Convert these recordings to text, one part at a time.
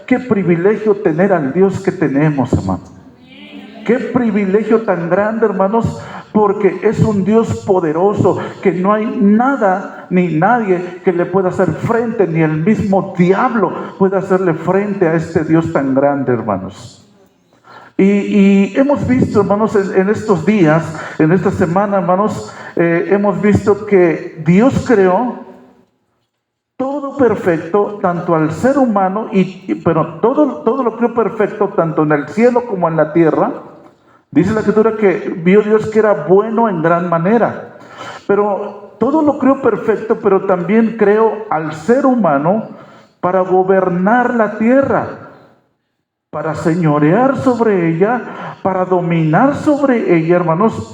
qué privilegio tener al Dios que tenemos, hermano. Qué privilegio tan grande, hermanos, porque es un Dios poderoso, que no hay nada ni nadie que le pueda hacer frente, ni el mismo diablo puede hacerle frente a este Dios tan grande, hermanos. Y hemos visto, hermanos, en estos días, en esta semana, hermanos, hemos visto que Dios creó todo perfecto, tanto al ser humano, pero todo lo creó perfecto, tanto en el cielo como en la tierra. Dice la Escritura que vio Dios que era bueno en gran manera. Pero todo lo creó perfecto, pero también creó al ser humano para gobernar la tierra, para señorear sobre ella, para dominar sobre ella, hermanos.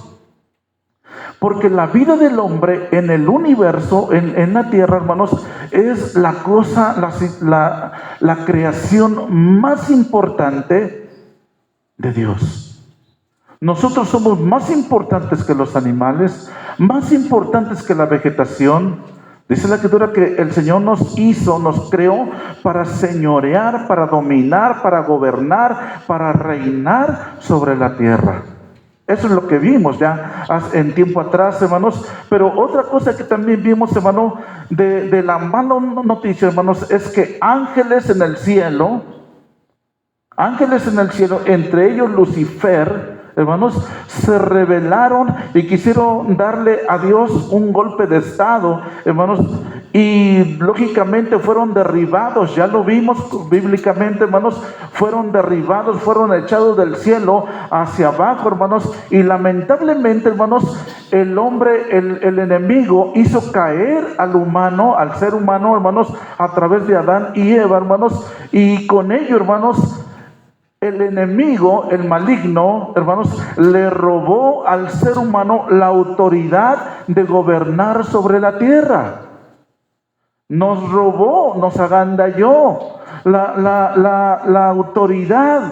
Porque la vida del hombre en el universo, en la tierra, hermanos, es la cosa, la creación más importante de Dios. Nosotros somos más importantes que los animales, más importantes que la vegetación. Dice la Escritura que el Señor nos hizo, nos creó para señorear, para dominar, para gobernar, para reinar sobre la tierra. Eso es lo que vimos ya en tiempo atrás, hermanos. Pero otra cosa que también vimos, hermano, de la mala noticia, hermanos, es que ángeles en el cielo, entre ellos Lucifer, hermanos, se rebelaron y quisieron darle a Dios un golpe de estado, hermanos, y lógicamente fueron derribados. Ya lo vimos bíblicamente, hermanos, fueron derribados, fueron echados del cielo hacia abajo, hermanos, y lamentablemente, hermanos, el hombre, el enemigo hizo caer al humano, al ser humano, hermanos, a través de Adán y Eva, hermanos, y con ello, hermanos, el enemigo, el maligno, hermanos, le robó al ser humano la autoridad de gobernar sobre la tierra. Nos robó, nos agandalló la autoridad.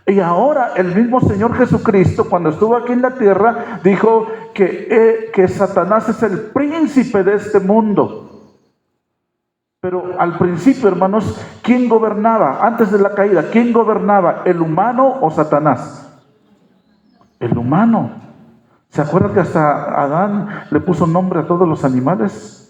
Y ahora el mismo Señor Jesucristo, cuando estuvo aquí en la tierra, dijo que Satanás es el príncipe de este mundo. Pero al principio, hermanos, ¿quién gobernaba? Antes de la caída, ¿quién gobernaba? ¿El humano o Satanás? El humano. ¿Se acuerdan que hasta Adán le puso nombre a todos los animales?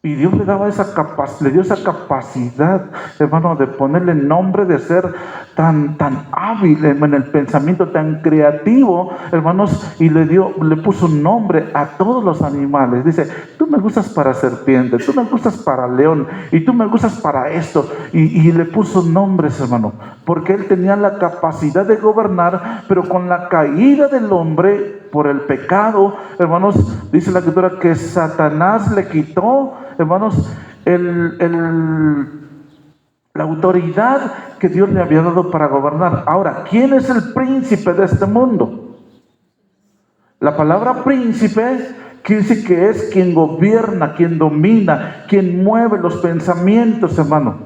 Y Dios le daba le dio esa capacidad, hermano, de ponerle nombre, de ser tan hábil en el pensamiento, tan creativo, hermanos, y le puso un nombre a todos los animales. Dice, tú me gustas para serpiente, tú me gustas para león, y tú me gustas para esto. Y le puso nombres, hermano, porque él tenía la capacidad de gobernar, pero con la caída del hombre por el pecado, hermanos, dice la Escritura que Satanás le quitó, hermanos, la autoridad que Dios le había dado para gobernar. Ahora, ¿quién es el príncipe de este mundo? La palabra príncipe quiere decir que es quien gobierna, quien domina, quien mueve los pensamientos, hermano.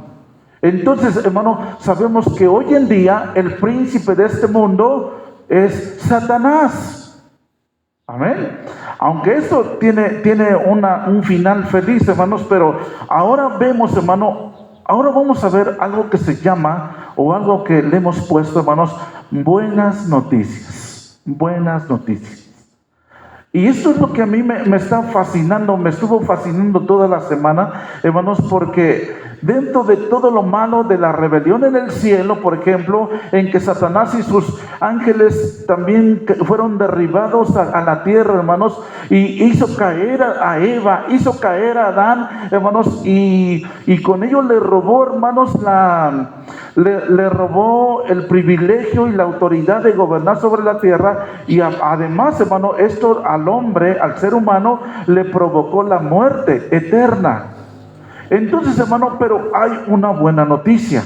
Entonces, hermano, sabemos que hoy en día el príncipe de este mundo es Satanás. Amén. Aunque esto tiene un final feliz, hermanos, pero ahora vemos, hermano, ahora vamos a ver algo que se llama, o algo que le hemos puesto, hermanos, buenas noticias. Buenas noticias. Y esto es lo que a mí me está fascinando, me estuvo fascinando toda la semana, hermanos, porque dentro de todo lo malo de la rebelión en el cielo, por ejemplo, en que Satanás y sus ángeles también fueron derribados a la tierra, hermanos, y hizo caer a Eva, hizo caer a Adán, hermanos, y con ello le robó, hermanos, le robó el privilegio y la autoridad de gobernar sobre la tierra. Y además, hermano, esto al hombre, al ser humano, le provocó la muerte eterna. Entonces, hermano, pero hay una buena noticia.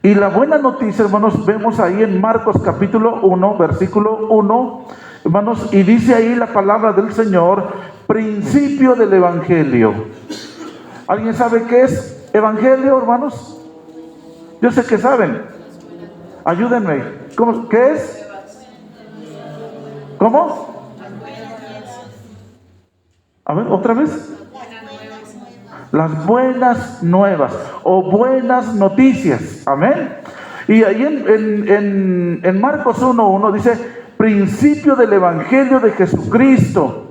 Y la buena noticia, hermanos, vemos ahí en Marcos capítulo 1, versículo 1, hermanos, y dice ahí la palabra del Señor, principio del evangelio. ¿Alguien sabe qué es evangelio, hermanos? Yo sé que saben. Ayúdenme. ¿Qué es? ¿Cómo? A ver, otra vez. las buenas nuevas o buenas noticias. Amén. Y ahí en Marcos 1:1 dice, principio del Evangelio de Jesucristo.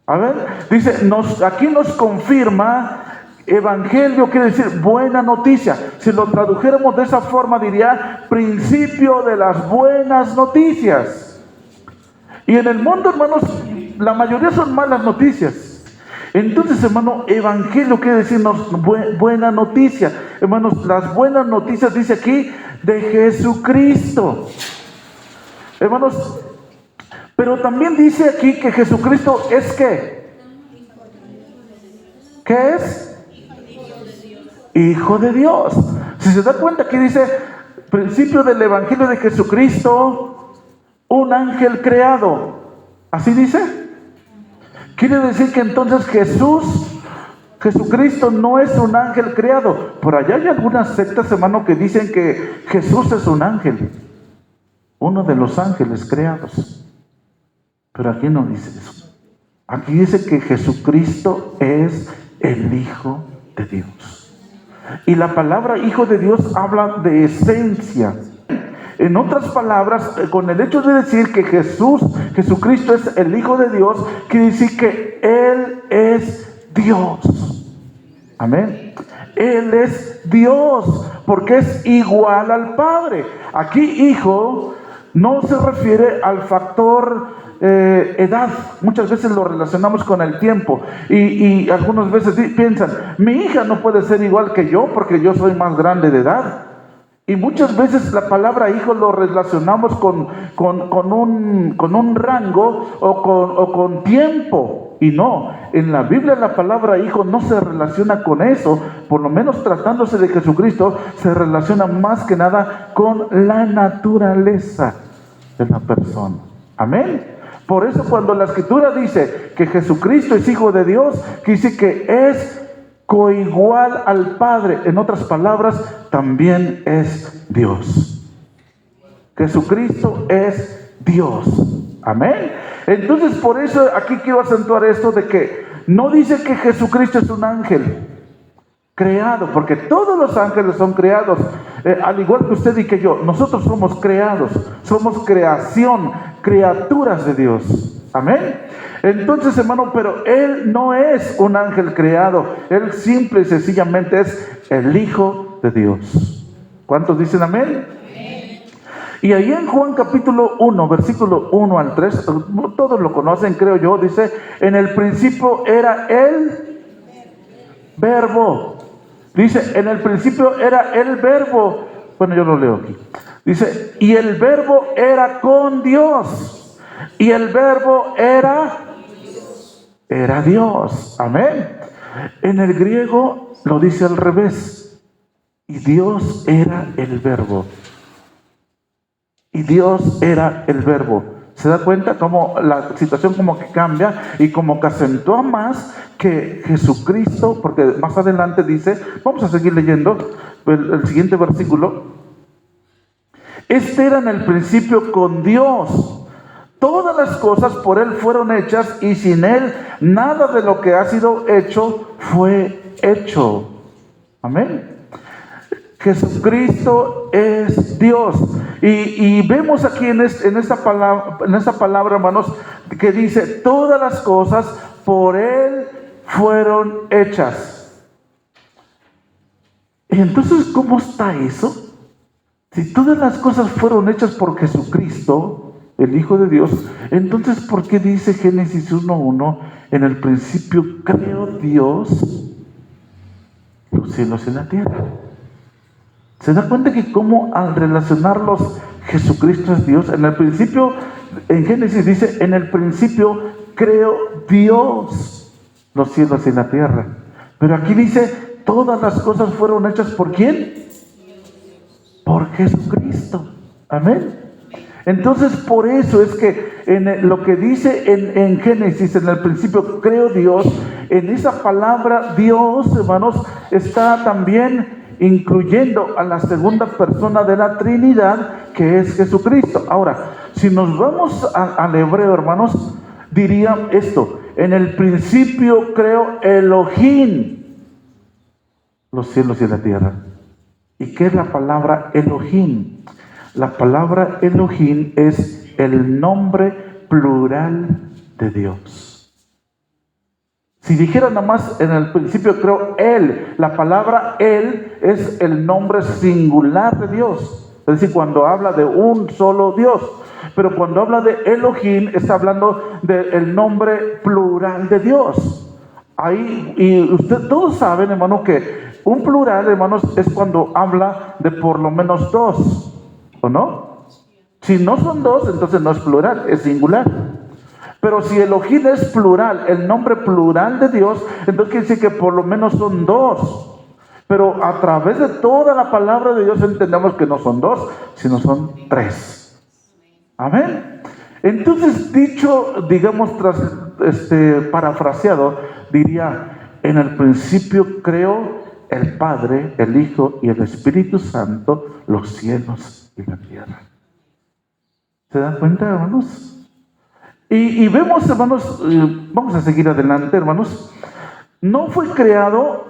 A ver, dice, aquí nos confirma, Evangelio quiere decir buena noticia. Si lo tradujéramos de esa forma, diría principio de las buenas noticias. Y en el mundo, hermanos, la mayoría son malas noticias. Entonces, hermano, Evangelio quiere decirnos buena noticia. Hermanos, las buenas noticias dice aquí de Jesucristo. Hermanos, pero también dice aquí que Jesucristo es ¿qué? ¿Qué es? Hijo de Dios. Si se da cuenta, aquí dice principio del Evangelio de Jesucristo, un ángel creado. ¿Así dice? Quiere decir que entonces Jesucristo no es un ángel creado. Por allá hay algunas sectas, hermano, que dicen que Jesús es un ángel, uno de los ángeles creados. Pero aquí no dice eso. Aquí dice que Jesucristo es el Hijo de Dios. Y la palabra Hijo de Dios habla de esencia. En otras palabras, con el hecho de decir que Jesucristo es el Hijo de Dios, quiere decir que Él es Dios. Amén. Él es Dios, porque es igual al Padre. Aquí hijo no se refiere al factor edad. Muchas veces lo relacionamos con el tiempo. Y algunas veces piensan, mi hija no puede ser igual que yo porque yo soy más grande de edad. Y muchas veces la palabra hijo lo relacionamos con un rango o con tiempo. Y no, en la Biblia la palabra hijo no se relaciona con eso. Por lo menos tratándose de Jesucristo, se relaciona más que nada con la naturaleza de la persona. Amén. Por eso cuando la Escritura dice que Jesucristo es Hijo de Dios, quiere decir que es coigual al Padre. En otras palabras, también es Dios. Jesucristo es Dios. Amén. Entonces, por eso aquí quiero acentuar esto de que no dice que Jesucristo es un ángel creado, porque todos los ángeles son creados, al igual que usted y que yo. Nosotros somos creados, somos creación, criaturas de Dios. Amén. Entonces, hermano, pero Él no es un ángel creado. Él simple y sencillamente es el Hijo de Dios. ¿Cuántos dicen amén? Amén. Y ahí en Juan capítulo 1, versículo 1 al 3, todos lo conocen, creo yo, dice, en el principio era el Verbo. Dice, en el principio era el Verbo. Bueno, yo lo leo aquí. Dice, y el Verbo era con Dios. Y el Verbo era Dios. Amén. En el griego lo dice al revés. Y Dios era el Verbo. Y Dios era el Verbo. ¿Se da cuenta cómo la situación como que cambia y como que acentúa más que Jesucristo? Porque más adelante dice, vamos a seguir leyendo el siguiente versículo. Este era en el principio con Dios. Todas las cosas por Él fueron hechas y sin Él nada de lo que ha sido hecho fue hecho. Amén. Jesucristo es Dios. Y vemos aquí en esta palabra, hermanos, que dice, todas las cosas por Él fueron hechas. Y entonces, ¿cómo está eso? Si todas las cosas fueron hechas por Jesucristo, el Hijo de Dios, entonces ¿por qué dice Génesis 1:1, en el principio creó Dios los cielos y la tierra? ¿Se da cuenta que cómo al relacionarlos Jesucristo es Dios? En el principio, en Génesis dice, en el principio creó Dios los cielos y la tierra. Pero aquí dice, todas las cosas fueron hechas ¿por quién? Por Jesucristo. Amén. Entonces, por eso es que lo que dice en Génesis, en el principio creó Dios, en esa palabra Dios, hermanos, está también incluyendo a la segunda persona de la Trinidad, que es Jesucristo. Ahora, si nos vamos al hebreo, hermanos, diría esto: en el principio creó Elohim. los cielos y la tierra. ¿Y qué es la palabra Elohim? La palabra Elohim es el nombre plural de Dios. Si dijera nomás en el principio creo Él, la palabra Él es el nombre singular de Dios. Es decir, cuando habla de un solo Dios. Pero cuando habla de Elohim, está hablando del nombre plural de Dios. Ahí, y ustedes todos saben, hermano, que un plural, hermanos, es cuando habla de por lo menos dos, ¿o no? Si no son dos, entonces no es plural, es singular. Pero si Elohim es plural, el nombre plural de Dios, entonces quiere decir que por lo menos son dos. Pero a través de toda la palabra de Dios entendemos que no son dos, sino son tres. Amén. Entonces, dicho, digamos, parafraseado, diría, en el principio creó el Padre, el Hijo y el Espíritu Santo, los cielos y la tierra. ¿Se dan cuenta, hermanos? Y vemos, hermanos, vamos a seguir adelante, hermanos. No fue creado,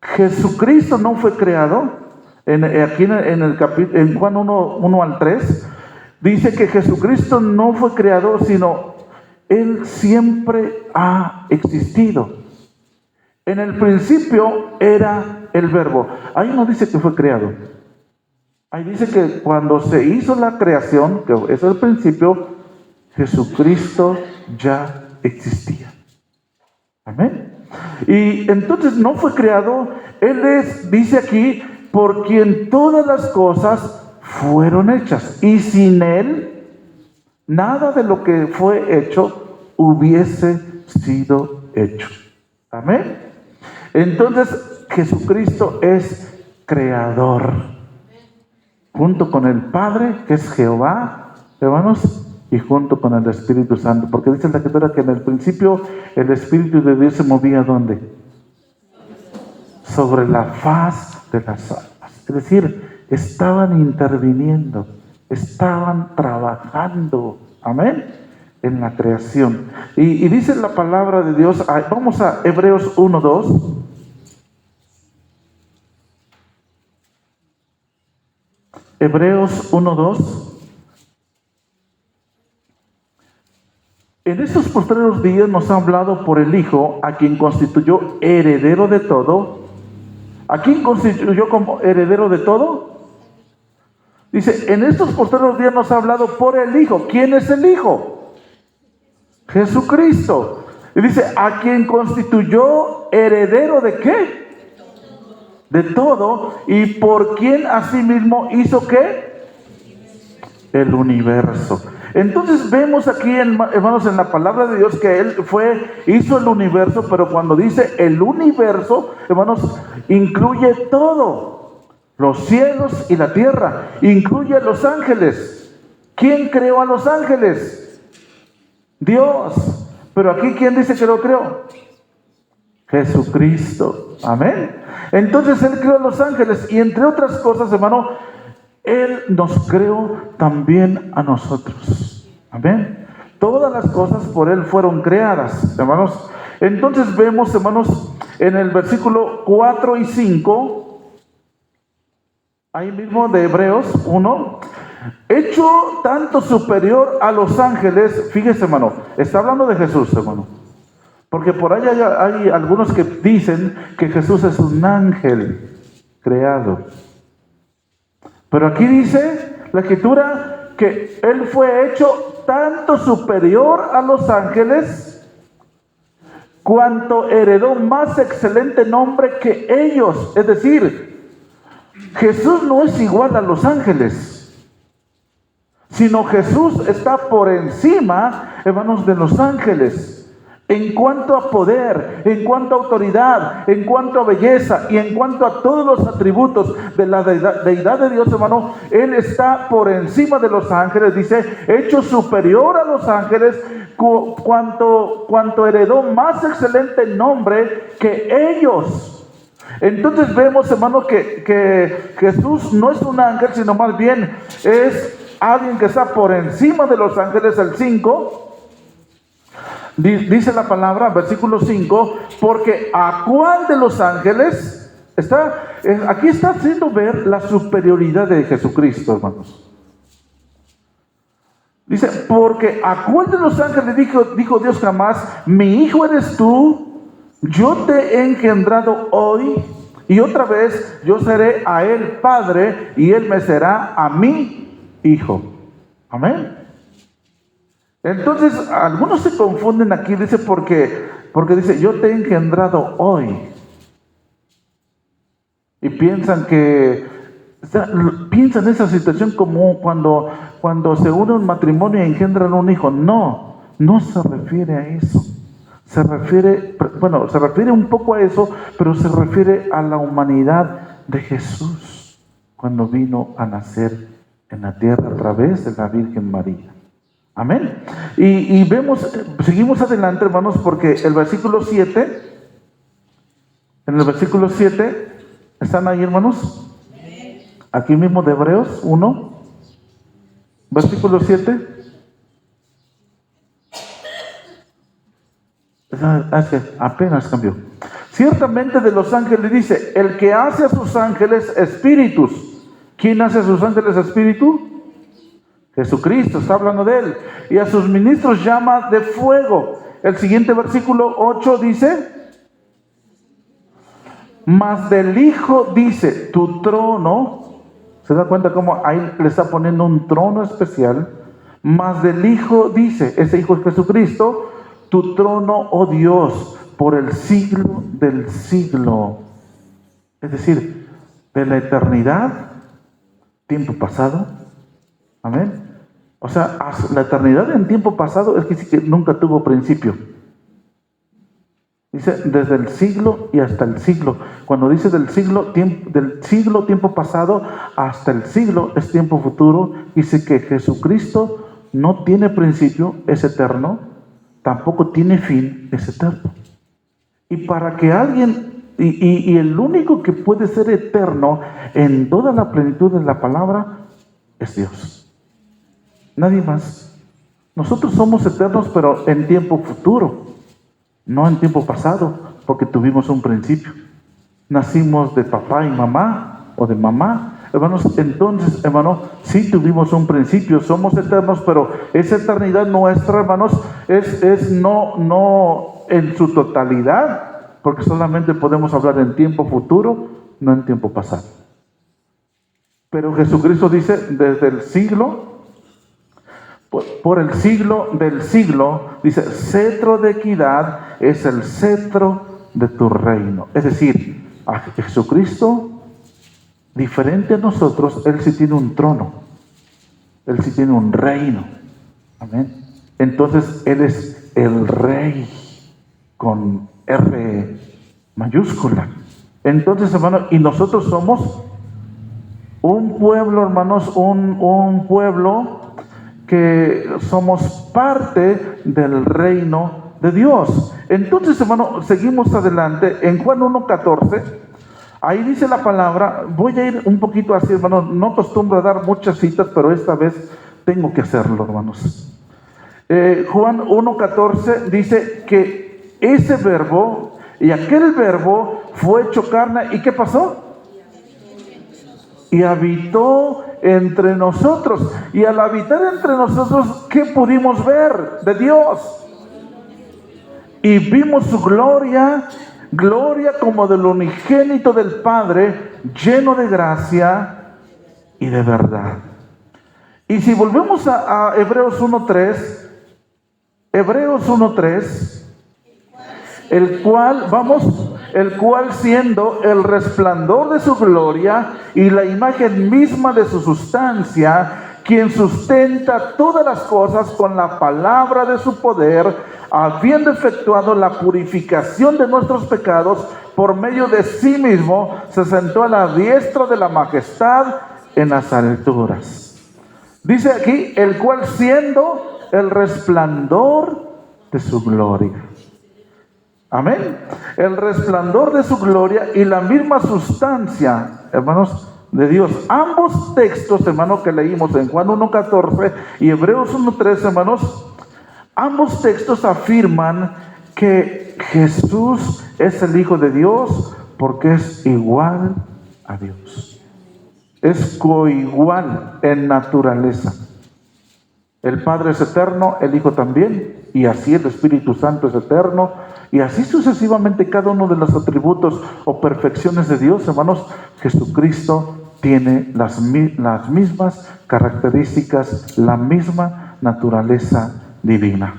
Jesucristo no fue creado, aquí en Juan 1 al 3, dice que Jesucristo no fue creado, sino Él siempre ha existido. En el principio era el Verbo. Ahí no dice que fue creado. Ahí dice que cuando se hizo la creación, que es el principio, Jesucristo ya existía. Amén. Y entonces no fue creado. Él es, dice aquí, por quien todas las cosas fueron hechas. Y sin Él, nada de lo que fue hecho hubiese sido hecho. Amén. Entonces, Jesucristo es creador. Junto con el Padre, que es Jehová, hermanos, y junto con el Espíritu Santo. Porque dice la Escritura que en el principio el Espíritu de Dios se movía ¿dónde? Sobre la faz de las aguas. Es decir, estaban interviniendo, estaban trabajando, amén, en la creación. Y dice la palabra de Dios, vamos a Hebreos 1:2. Hebreos 1:2. En estos postreros días nos ha hablado por el Hijo, a quien constituyó heredero de todo. ¿A quién constituyó como heredero de todo? Dice, en estos postreros días nos ha hablado por el Hijo. ¿Quién es el Hijo? Jesucristo. Y dice, a quien constituyó heredero de qué? De todo. ¿Y por quién asimismo hizo qué? El universo. Entonces vemos aquí, hermanos, en la palabra de Dios que Él hizo el universo, pero cuando dice el universo, hermanos, incluye todo, los cielos y la tierra, incluye a los ángeles. ¿Quién creó a los ángeles? Dios. Pero aquí, ¿quién dice que lo creó? Jesucristo. Amén. Entonces Él creó a los ángeles y entre otras cosas, hermano, Él nos creó también a nosotros. Amén. Todas las cosas por Él fueron creadas, hermanos. Entonces vemos, hermanos, en el versículo 4 y 5, ahí mismo de Hebreos 1, hecho tanto superior a los ángeles. Fíjese, hermano, está hablando de Jesús, hermano. Porque por ahí hay algunos que dicen que Jesús es un ángel creado. Pero aquí dice la Escritura que Él fue hecho tanto superior a los ángeles, cuanto heredó más excelente nombre que ellos. Es decir, Jesús no es igual a los ángeles, sino Jesús está por encima, hermanos, de los ángeles. En cuanto a poder, en cuanto a autoridad, en cuanto a belleza y en cuanto a todos los atributos de la deidad de Dios, hermano, Él está por encima de los ángeles. Dice, hecho superior a los ángeles, cuanto heredó más excelente nombre que ellos. Entonces vemos, hermano, que Jesús no es un ángel, sino más bien es alguien que está por encima de los ángeles. El 5. Dice la palabra, versículo 5, porque ¿a cuál de los ángeles? Aquí está haciendo ver la superioridad de Jesucristo, hermanos. Dice, porque ¿a cuál de los ángeles dijo Dios jamás, mi hijo eres tú, yo te he engendrado hoy, y otra vez yo seré a él padre, y él me será a mí hijo? Amén. Entonces, algunos se confunden aquí, dice, porque dice, yo te he engendrado hoy. Y piensan piensan esa situación como cuando se une un matrimonio y engendran un hijo. No se refiere a eso. Se refiere un poco a eso, pero se refiere a la humanidad de Jesús cuando vino a nacer en la tierra a través de la Virgen María. Amén. Y seguimos adelante, hermanos, porque en el versículo 7, ¿están ahí, hermanos? Aquí mismo de Hebreos 1, versículo 7. Apenas cambió. Ciertamente de los ángeles dice, el que hace a sus ángeles espíritus. ¿Quién hace a sus ángeles espíritu? Jesucristo, está hablando de él. Y a sus ministros llama de fuego. El siguiente versículo 8 dice, mas del Hijo dice, tu trono. ¿Se da cuenta cómo ahí le está poniendo un trono especial? Mas del Hijo dice, ese Hijo es Jesucristo, tu trono, oh Dios, por el siglo del siglo. Es decir, de la eternidad, tiempo pasado. Amén. O sea, la eternidad en tiempo pasado es que nunca tuvo principio. Dice desde el siglo y hasta el siglo. Cuando dice del siglo, tiempo pasado, hasta el siglo es tiempo futuro. Dice que Jesucristo no tiene principio, es eterno. Tampoco tiene fin, es eterno. Y para que alguien, y el único que puede ser eterno en toda la plenitud de la palabra es Dios. Nadie más. Nosotros somos eternos, pero en tiempo futuro, no en tiempo pasado, porque tuvimos un principio. Nacimos de papá y mamá, o de mamá. Hermanos, entonces, hermano, sí tuvimos un principio, somos eternos, pero esa eternidad nuestra, hermanos, es no en su totalidad, porque solamente podemos hablar en tiempo futuro, no en tiempo pasado. Pero Jesucristo dice, desde el siglo, por el siglo del siglo, dice, cetro de equidad es el cetro de tu reino. Es decir, a Jesucristo, diferente a nosotros, Él sí tiene un trono. Él sí tiene un reino. Amén. Entonces, Él es el Rey con R mayúscula. Entonces, hermano, y nosotros somos un pueblo, hermanos, un pueblo que somos parte del reino de Dios. Entonces, hermano, seguimos adelante. En Juan 1:14, ahí dice la palabra, voy a ir un poquito así, hermano, no acostumbro a dar muchas citas, pero esta vez tengo que hacerlo, hermanos. Juan 1:14 dice que ese verbo, y aquel verbo fue hecho carne, ¿y qué pasó? Y habitó entre nosotros. Y al habitar entre nosotros, ¿qué pudimos ver de Dios? Y vimos su gloria como del unigénito del Padre, lleno de gracia y de verdad. Y si volvemos a Hebreos 1:3, el cual siendo el resplandor de su gloria y la imagen misma de su sustancia, quien sustenta todas las cosas con la palabra de su poder, habiendo efectuado la purificación de nuestros pecados, por medio de sí mismo, se sentó a la diestra de la majestad en las alturas. Dice aquí, el cual siendo el resplandor de su gloria. Amén. El resplandor de su gloria y la misma sustancia, hermanos, de Dios. Ambos textos, hermanos, que leímos en Juan 1:14 y Hebreos 1:13, hermanos, ambos textos afirman que Jesús es el Hijo de Dios porque es igual a Dios. Es coigual en naturaleza. El Padre es eterno, el Hijo también, y así el Espíritu Santo es eterno, y así sucesivamente cada uno de los atributos o perfecciones de Dios, hermanos. Jesucristo tiene las mismas características, la misma naturaleza divina.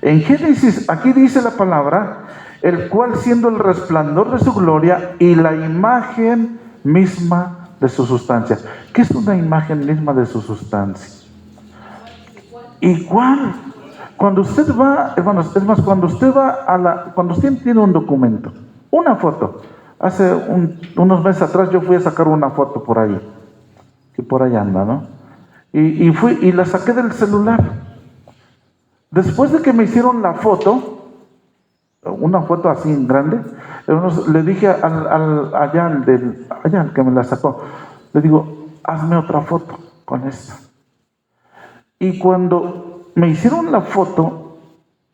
En Génesis, aquí dice la palabra, el cual siendo el resplandor de su gloria y la imagen misma de su sustancia. ¿Qué es una imagen misma de su sustancia? Igual. Cuando usted va, hermanos, es más, cuando usted va cuando usted tiene un documento, una foto, hace unos meses atrás yo fui a sacar una foto por ahí, que por ahí anda, ¿no? Y fui y la saqué del celular. Después de que me hicieron la foto, una foto así en grande, hermanos, le dije allá al que me la sacó, le digo, hazme otra foto con esta. Y cuando me hicieron la foto,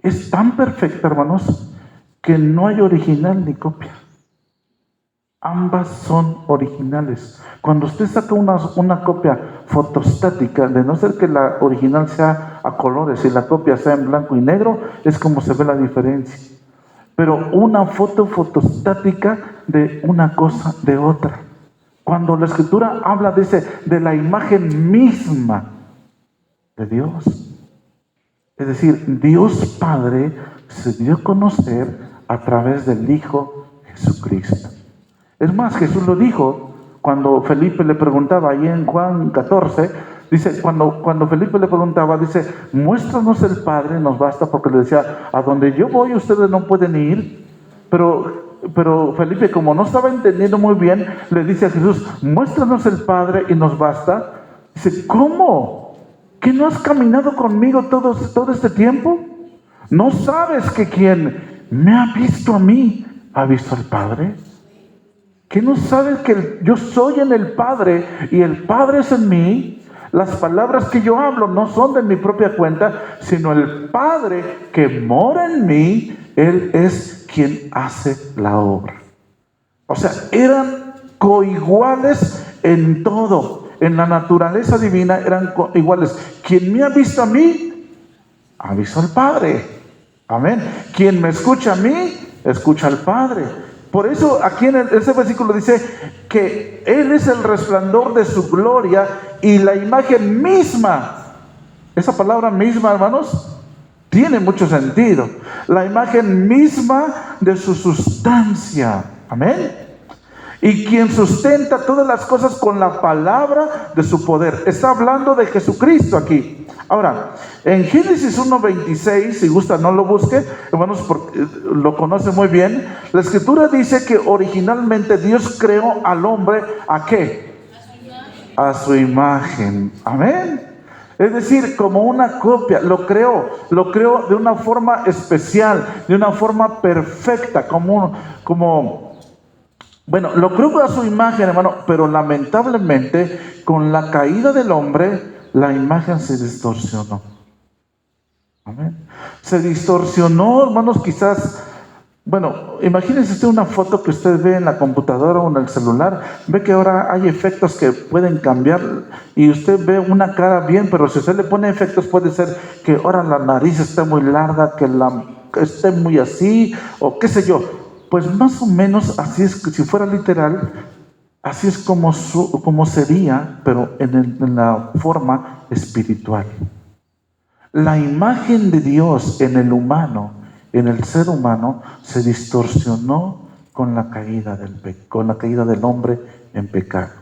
es tan perfecta, hermanos, que no hay original ni copia. Ambas son originales. Cuando usted saca una copia fotostática, de no ser que la original sea a colores y la copia sea en blanco y negro, es como se ve la diferencia. Pero una foto fotostática de una cosa de otra. Cuando la Escritura habla de la imagen misma de Dios, es decir, Dios Padre se dio a conocer a través del Hijo Jesucristo. Es más, Jesús lo dijo cuando Felipe le preguntaba, ahí en Juan 14, dice, cuando Felipe le preguntaba, dice, muéstranos el Padre, nos basta, porque le decía, a donde yo voy ustedes no pueden ir, pero Felipe, como no estaba entendiendo muy bien, le dice a Jesús, muéstranos el Padre y nos basta. Dice, ¿cómo? ¿Que no has caminado conmigo todo este tiempo? ¿No sabes que quien me ha visto a mí, ha visto al Padre? ¿Que no sabes que yo soy en el Padre y el Padre es en mí? Las palabras que yo hablo no son de mi propia cuenta, sino el Padre que mora en mí, Él es quien hace la obra. O sea, eran coiguales en todo. En la naturaleza divina eran iguales. Quien me ha visto a mí, ha visto al Padre. Amén. Quien me escucha a mí, escucha al Padre. Por eso aquí en ese versículo dice que Él es el resplandor de su gloria y la imagen misma. Esa palabra misma, hermanos, tiene mucho sentido. La imagen misma de su sustancia. Amén. Y quien sustenta todas las cosas con la palabra de su poder. Está hablando de Jesucristo aquí. Ahora, en Génesis 1:26, si gusta no lo busque, hermanos, porque lo conoce muy bien. La Escritura dice que originalmente Dios creó al hombre, ¿a qué? A su imagen. Amén. Es decir, como una copia, lo creó de una forma especial, de una forma perfecta, bueno, lo creó a su imagen, hermano, pero lamentablemente con la caída del hombre, la imagen se distorsionó. Amén. Se distorsionó, hermanos, quizás. Bueno, imagínense usted una foto que usted ve en la computadora o en el celular, ve que ahora hay efectos que pueden cambiar y usted ve una cara bien, pero si usted le pone efectos puede ser que ahora la nariz esté muy larga, que esté muy así, o qué sé yo. Pues más o menos así es, si fuera literal, así es como sería, pero en la forma espiritual. La imagen de Dios en el humano, en el ser humano, se distorsionó con la caída del hombre en pecado.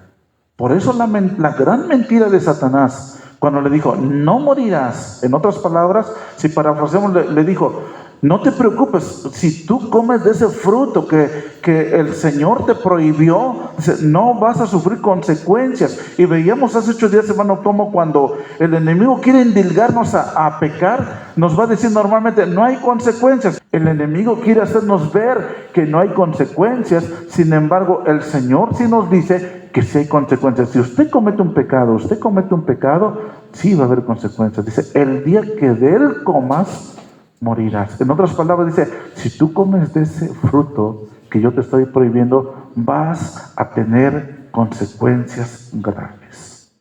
Por eso la gran mentira de Satanás, cuando le dijo, no morirás, en otras palabras, si parafraseamos, le dijo, no te preocupes, si tú comes de ese fruto que el Señor te prohibió, no vas a sufrir consecuencias. Y veíamos hace 8 días, hermano, como cuando el enemigo quiere indilgarnos a pecar, nos va a decir normalmente, no hay consecuencias. El enemigo quiere hacernos ver que no hay consecuencias. Sin embargo, el Señor sí nos dice que sí hay consecuencias. Si usted comete un pecado, sí va a haber consecuencias. Dice, el día que de él comas, morirás. En otras palabras dice, si tú comes de ese fruto, que yo te estoy prohibiendo, vas a tener consecuencias graves.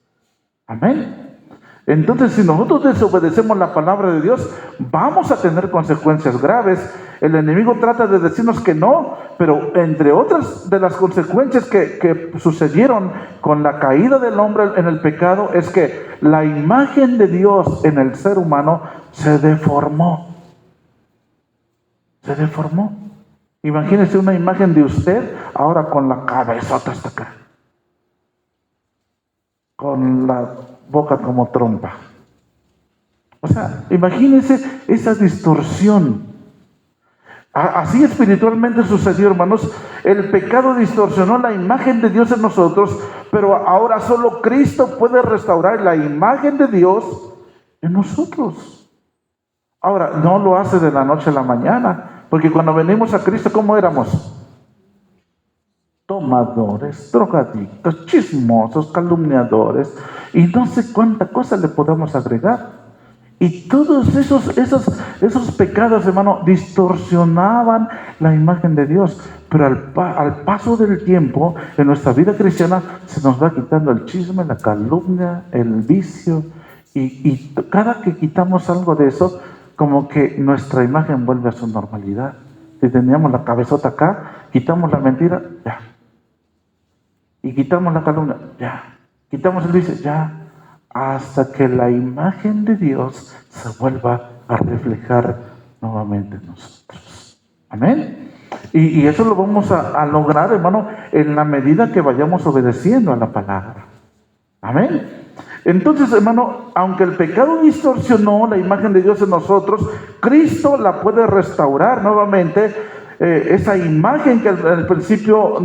Amén. Entonces, si nosotros desobedecemos la palabra de Dios, vamos a tener consecuencias graves. El enemigo trata de decirnos que no, pero entre otras de las consecuencias que sucedieron con la caída del hombre en el pecado, es que la imagen de Dios en el ser humano se deformó. Se deformó. Imagínese una imagen de usted ahora con la cabezota hasta acá, con la boca como trompa. O sea, imagínense esa distorsión. Así espiritualmente sucedió, hermanos. El pecado distorsionó la imagen de Dios en nosotros, pero ahora solo Cristo puede restaurar la imagen de Dios en nosotros. Ahora, no lo hace de la noche a la mañana, porque cuando venimos a Cristo, ¿cómo éramos? Tomadores, drogadictos, chismosos, calumniadores, y no sé cuánta cosa le podemos agregar. Y todos esos pecados, hermano, distorsionaban la imagen de Dios. Pero al paso del tiempo, en nuestra vida cristiana, se nos va quitando el chisme, la calumnia, el vicio. Y cada que quitamos algo de eso, como que nuestra imagen vuelve a su normalidad. Si teníamos la cabezota acá, quitamos la mentira, ya. Y quitamos la calumnia, ya. Quitamos el vicio, ya. Hasta que la imagen de Dios se vuelva a reflejar nuevamente en nosotros. Amén. Y eso lo vamos a lograr, hermano, en la medida que vayamos obedeciendo a la palabra. Amén. Entonces, hermano, aunque el pecado distorsionó la imagen de Dios en nosotros, Cristo la puede restaurar nuevamente. Esa imagen que al principio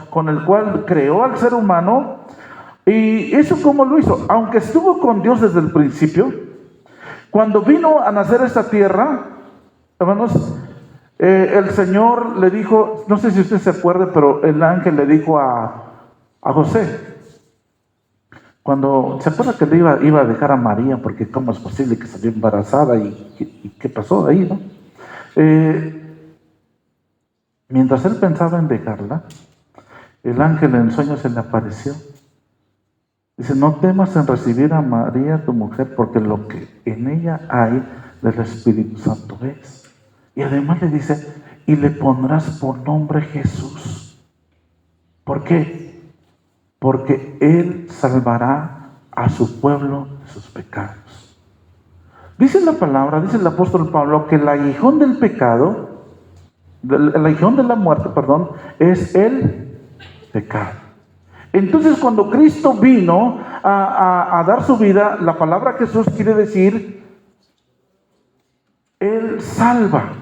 con el cual creó al ser humano. ¿Y eso cómo lo hizo? Aunque estuvo con Dios desde el principio, cuando vino a nacer esta tierra, hermanos, el Señor le dijo, no sé si usted se acuerda, pero el ángel le dijo a José, cuando se acuerda que le iba a dejar a María, porque cómo es posible que salió embarazada y qué pasó de ahí, ¿no? Mientras él pensaba en dejarla, el ángel en sueños se le apareció. Dice, no temas en recibir a María, tu mujer, porque lo que en ella hay del Espíritu Santo es. Y además le dice, y le pondrás por nombre Jesús. ¿Por qué? Porque Él salvará a su pueblo de sus pecados. Dice la palabra, dice el apóstol Pablo, que el aguijón del pecado, el aguijón de la muerte, perdón, es el pecado. Entonces, cuando Cristo vino a dar su vida, la palabra Jesús quiere decir, Él salva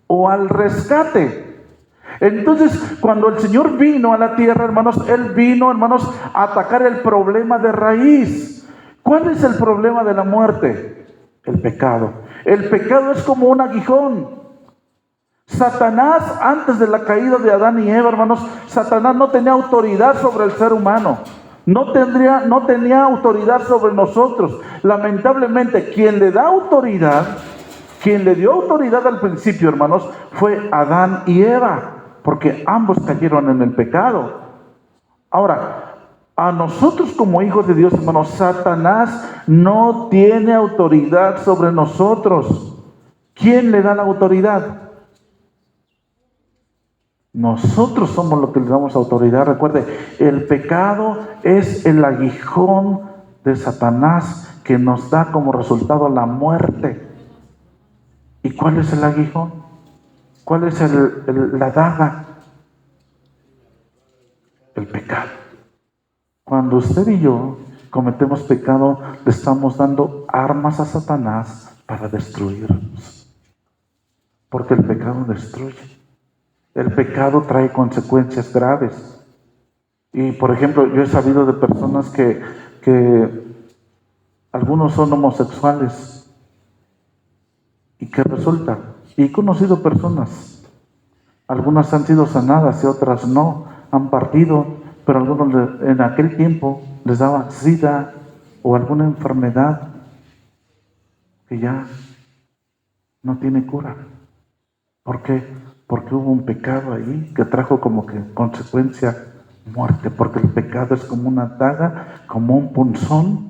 o al rescate. Entonces, cuando el Señor vino a la tierra, hermanos, Él vino, hermanos, a atacar el problema de raíz. ¿Cuál es el problema de la muerte? El pecado. El pecado es como un aguijón. Satanás, antes de la caída de Adán y Eva, hermanos, Satanás no tenía autoridad sobre el ser humano. No tenía autoridad sobre nosotros. Lamentablemente, quien le dio autoridad al principio, hermanos, fue Adán y Eva, porque ambos cayeron en el pecado. Ahora, a nosotros como hijos de Dios, hermanos, Satanás no tiene autoridad sobre nosotros. ¿Quién le da la autoridad? Nosotros somos los que le damos autoridad. Recuerde, el pecado es el aguijón de Satanás que nos da como resultado la muerte. ¿Y cuál es el aguijón? ¿Cuál es la daga? El pecado. Cuando usted y yo cometemos pecado, le estamos dando armas a Satanás para destruirnos. Porque el pecado destruye. El pecado trae consecuencias graves. Y por ejemplo, yo he sabido de personas que algunos son homosexuales. ¿Y qué resulta? Y he conocido personas. Algunas han sido sanadas y otras no. Han partido, pero algunos en aquel tiempo les daba SIDA o alguna enfermedad que ya no tiene cura. ¿Por qué? porque hubo un pecado ahí que trajo como que consecuencia muerte, porque el pecado es como una daga, como un punzón,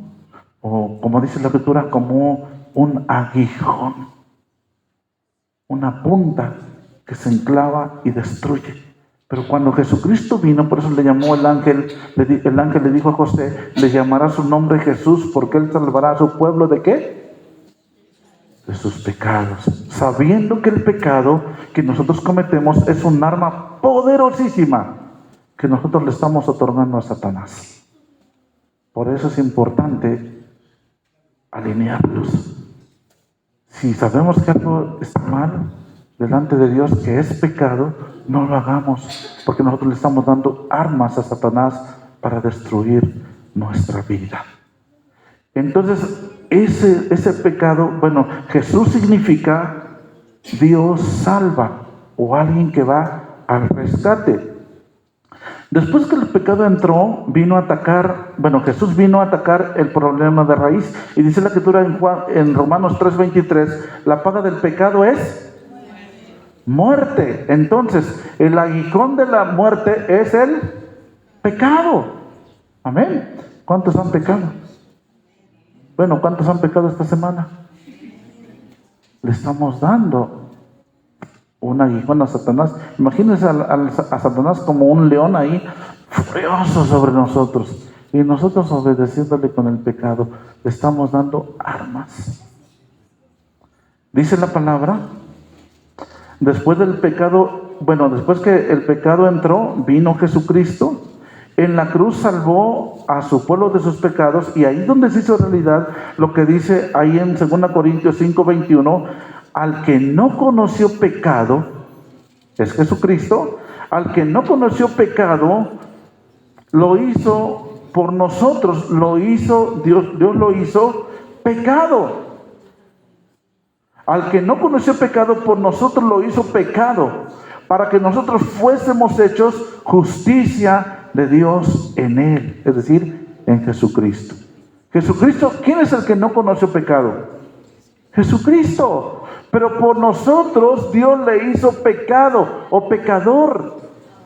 o como dice la escritura, como un aguijón, una punta que se enclava y destruye. Pero cuando Jesucristo vino, por eso le llamó el ángel le dijo a José, le llamará su nombre Jesús, porque él salvará a su pueblo ¿de qué? De sus pecados, sabiendo que el pecado que nosotros cometemos es un arma poderosísima que nosotros le estamos otorgando a Satanás. Por eso es importante alinearlos. Si sabemos que algo está mal delante de Dios, que es pecado, no lo hagamos, porque nosotros le estamos dando armas a Satanás para destruir nuestra vida. Entonces, ese pecado, bueno, Jesús significa Dios salva, o alguien que va al rescate. Después que el pecado entró, Jesús vino a atacar el problema de raíz. Y dice la escritura en Romanos 3:23, la paga del pecado es muerte. Entonces, el aguijón de la muerte es el pecado. Amén. ¿Cuántos han pecado? Bueno, ¿cuántos han pecado esta semana? Le estamos dando un aguijón a Satanás. Imagínense a Satanás como un león ahí, furioso sobre nosotros. Y nosotros obedeciéndole con el pecado, le estamos dando armas. Dice la palabra, después que el pecado entró, vino Jesucristo. En la cruz salvó a su pueblo de sus pecados, y ahí donde se hizo realidad lo que dice ahí en 2 Corintios 5:21, al que no conoció pecado, es Jesucristo, al que no conoció pecado, lo hizo por nosotros, Dios lo hizo pecado. Al que no conoció pecado, por nosotros lo hizo pecado, para que nosotros fuésemos hechos justicia de Dios en Él, es decir, en Jesucristo. Jesucristo, ¿quién es el que no conoció pecado? Jesucristo. Pero por nosotros Dios le hizo pecado o pecador,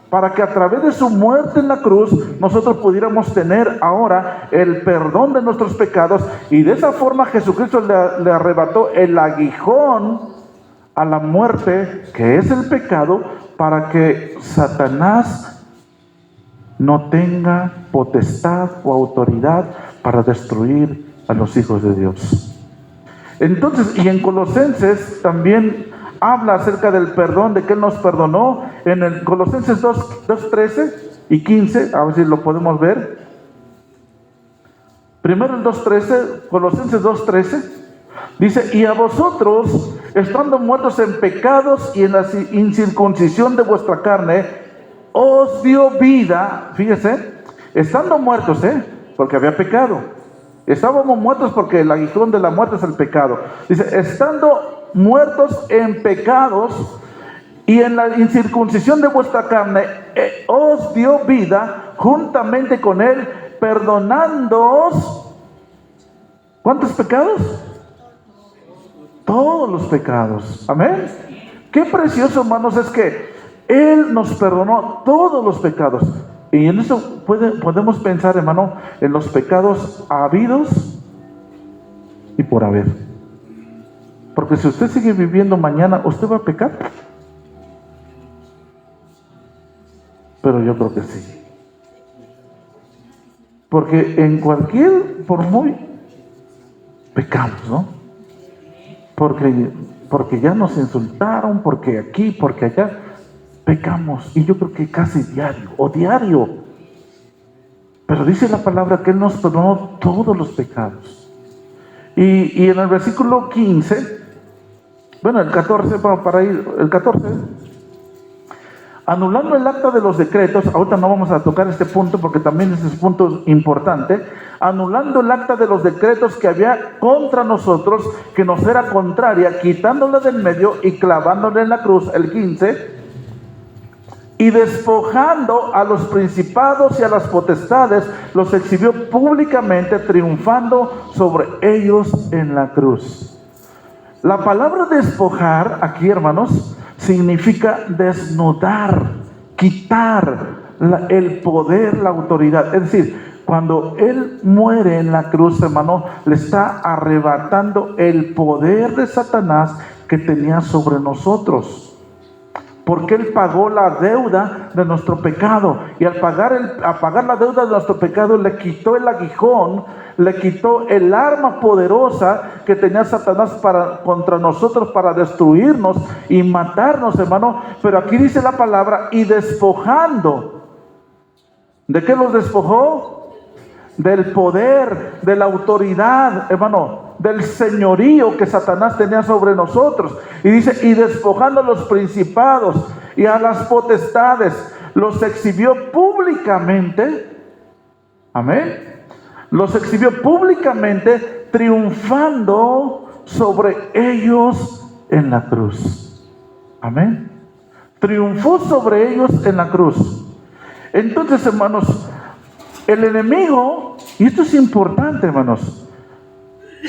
para que a través de su muerte en la cruz nosotros pudiéramos tener ahora el perdón de nuestros pecados, y de esa forma Jesucristo le arrebató el aguijón a la muerte, que es el pecado, para que Satanás no tenga potestad o autoridad para destruir a los hijos de Dios. Entonces, y en Colosenses también habla acerca del perdón, de que Él nos perdonó. En el Colosenses 2:13 y 15, a ver si lo podemos ver. Primero el 2:13, Colosenses 2:13, dice, y a vosotros, estando muertos en pecados y en la incircuncisión de vuestra carne, os dio vida. Fíjese, estando muertos, porque había pecado. Estábamos muertos porque el aguijón de la muerte es el pecado. Dice, estando muertos en pecados y en la incircuncisión de vuestra carne, os dio vida juntamente con Él, perdonándoos. ¿Cuántos pecados? Todos los pecados. Amén. Qué precioso, hermanos, es que Él nos perdonó todos los pecados. Y en eso podemos pensar, hermano, en los pecados habidos y por haber. Porque si usted sigue viviendo mañana, ¿usted va a pecar? Pero yo creo que sí. Porque en por muy pecamos, ¿no? Porque ya nos insultaron, porque aquí, porque allá. Pecamos, y yo creo que casi diario. Pero dice la palabra que Él nos perdonó todos los pecados. Y en el versículo 15, bueno, el 14, el 14, anulando el acta de los decretos, ahorita no vamos a tocar este punto porque también es un punto importante, anulando el acta de los decretos que había contra nosotros, que nos era contraria, quitándola del medio y clavándola en la cruz, el 15, y despojando a los principados y a las potestades, los exhibió públicamente, triunfando sobre ellos en la cruz. La palabra despojar aquí, hermanos, significa desnudar, quitar el poder, la autoridad. Es decir, cuando Él muere en la cruz, hermano, le está arrebatando el poder de Satanás que tenía sobre nosotros. Porque Él pagó la deuda de nuestro pecado. Y al pagar la deuda de nuestro pecado, le quitó el aguijón, le quitó el arma poderosa que tenía Satanás contra nosotros para destruirnos y matarnos, hermano. Pero aquí dice la palabra, y despojando. ¿De qué los despojó? Del poder, de la autoridad, hermano, del señorío que Satanás tenía sobre nosotros. Y dice, y despojando a los principados y a las potestades, los exhibió públicamente. Amén. Los exhibió públicamente, triunfando sobre ellos en la cruz. Amén. Triunfó sobre ellos en la cruz. Entonces, hermanos, el enemigo, y esto es importante, hermanos,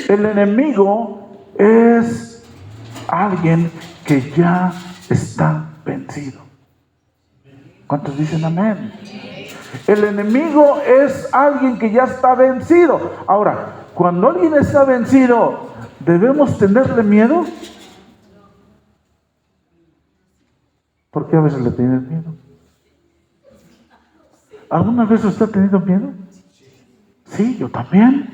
el enemigo es alguien que ya está vencido. ¿Cuántos dicen amén? El enemigo es alguien que ya está vencido. Ahora, cuando alguien está vencido, ¿debemos tenerle miedo? ¿Por qué a veces le tienen miedo? ¿Alguna vez usted ha tenido miedo? Sí, yo también.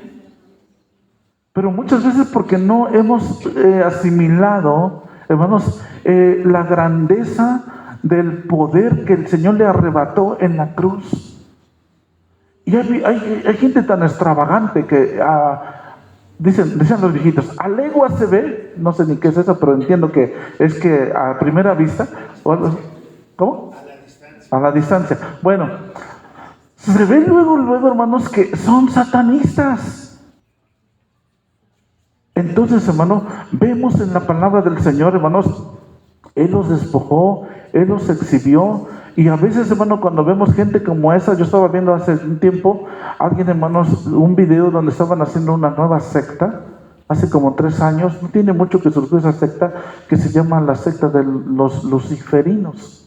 Pero muchas veces porque no hemos asimilado, hermanos, la grandeza del poder que el Señor le arrebató en la cruz. Y hay gente tan extravagante que decían los viejitos, a legua se ve, no sé ni qué es eso, pero entiendo que es que a primera vista, ¿cómo? A la distancia. Bueno, se ve luego, hermanos, que son satanistas. Entonces, hermano, vemos en la palabra del Señor, hermanos, Él los despojó, Él los exhibió. Y a veces, hermano, cuando vemos gente como esa, yo estaba viendo hace un tiempo, alguien, hermanos, un video donde estaban haciendo una nueva secta, hace como 3 años, no tiene mucho que surgió esa secta, que se llama la secta de los luciferinos.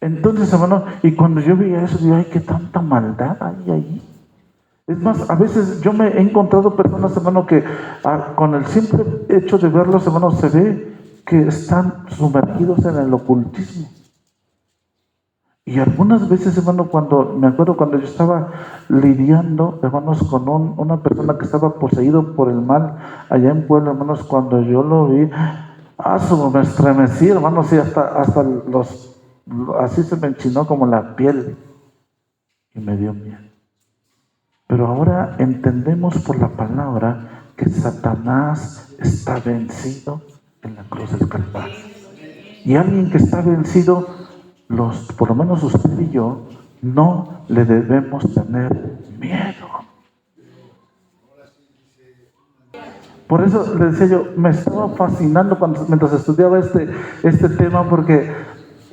Entonces, hermano, y cuando yo veía eso, digo, ay, qué tanta maldad hay ahí. Es más, a veces yo me he encontrado personas, hermano, que con el simple hecho de verlos, hermano, se ve que están sumergidos en el ocultismo. Y algunas veces, hermano, me acuerdo cuando yo estaba lidiando, hermanos, con una persona que estaba poseído por el mal allá en Puebla, hermanos, cuando yo lo vi, me estremecí, hermanos, y hasta así se me enchinó como la piel y me dio miedo. Pero ahora entendemos por la palabra que Satanás está vencido en la cruz del Calvario. Y alguien que está vencido, por lo menos usted y yo, no le debemos tener miedo. Por eso le decía yo, me estaba fascinando mientras estudiaba este tema, porque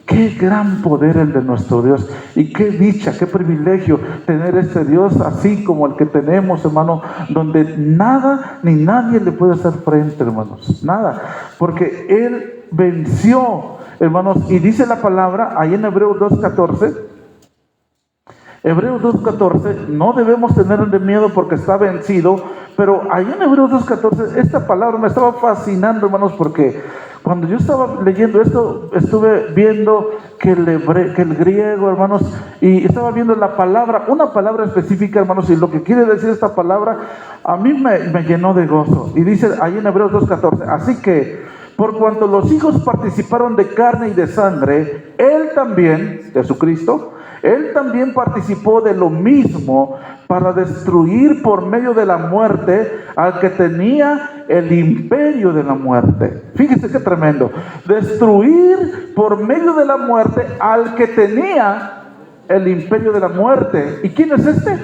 qué gran poder el de nuestro Dios, y qué dicha, qué privilegio tener este Dios así como el que tenemos, hermano, donde nada ni nadie le puede hacer frente, hermanos, nada, porque Él venció, hermanos, y dice la palabra ahí en Hebreos 2:14, no debemos tenerle miedo porque está vencido, pero ahí en Hebreos 2:14, esta palabra me estaba fascinando, hermanos, porque cuando yo estaba leyendo esto, estuve viendo que el griego, hermanos, y estaba viendo una palabra específica, hermanos, y lo que quiere decir esta palabra, a mí me llenó de gozo. Y dice ahí en Hebreos 2:14, así que, por cuanto los hijos participaron de carne y de sangre, Él también, Jesucristo, Él también participó de lo mismo para destruir por medio de la muerte al que tenía el imperio de la muerte. Fíjese qué tremendo. Destruir por medio de la muerte al que tenía el imperio de la muerte. ¿Y quién es este?